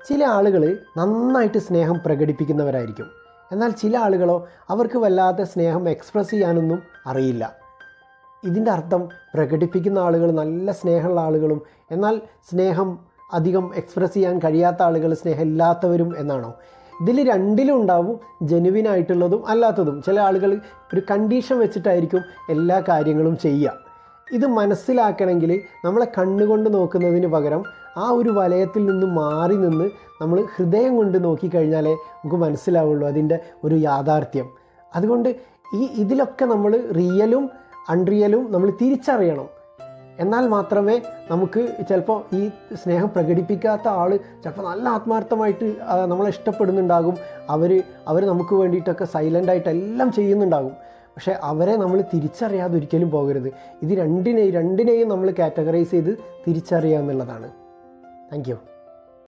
ചില ആളുകൾ നന്നായിട്ട് സ്നേഹം പ്രകടിപ്പിക്കുന്നവരായിരിക്കും. എന്നാൽ ചില ആളുകളോ അവർക്ക് വല്ലാതെ സ്നേഹം എക്സ്പ്രസ് ചെയ്യാനൊന്നും അറിയില്ല. ഇതിൻ്റെ അർത്ഥം പ്രകടിപ്പിക്കുന്ന ആളുകൾ നല്ല സ്നേഹമുള്ള ആളുകളും എന്നാൽ സ്നേഹം അധികം എക്സ്പ്രസ് ചെയ്യാൻ കഴിയാത്ത ആളുകൾ സ്നേഹമില്ലാത്തവരും എന്നാണോ? ഇതിൽ രണ്ടിലും ഉണ്ടാവും ജെനുവിനായിട്ടുള്ളതും അല്ലാത്തതും. ചില ആളുകൾ ഒരു കണ്ടീഷൻ വെച്ചിട്ടായിരിക്കും എല്ലാ കാര്യങ്ങളും ചെയ്യുക. ഇത് മനസ്സിലാക്കണമെങ്കിൽ നമ്മളെ കണ്ണുകൊണ്ട് നോക്കുന്നതിന് പകരം ആ ഒരു വലയത്തിൽ നിന്ന് മാറി നിന്ന് നമ്മൾ ഹൃദയം കൊണ്ട് നോക്കിക്കഴിഞ്ഞാലേ നമുക്ക് മനസ്സിലാവുള്ളൂ അതിൻ്റെ ഒരു യാഥാർത്ഥ്യം. അതുകൊണ്ട് ഇതിലൊക്കെ നമ്മൾ റിയലും അൺറിയലും നമ്മൾ തിരിച്ചറിയണം. എന്നാൽ മാത്രമേ നമുക്ക് ചിലപ്പോൾ ഈ സ്നേഹം പ്രകടിപ്പിക്കാത്ത ആൾ ചിലപ്പോൾ നല്ല ആത്മാർത്ഥമായിട്ട് നമ്മളെ ഇഷ്ടപ്പെടുന്നുണ്ടാകും. അവർ നമുക്ക് വേണ്ടിയിട്ടൊക്കെ സൈലൻ്റായിട്ട് എല്ലാം ചെയ്യുന്നുണ്ടാകും. പക്ഷേ അവരെ നമ്മൾ തിരിച്ചറിയാതെ ഒരിക്കലും പോകരുത്. ഇത് രണ്ടിനെയും നമ്മൾ കാറ്റഗറൈസ് ചെയ്ത് തിരിച്ചറിയുക എന്നുള്ളതാണ്. Thank you.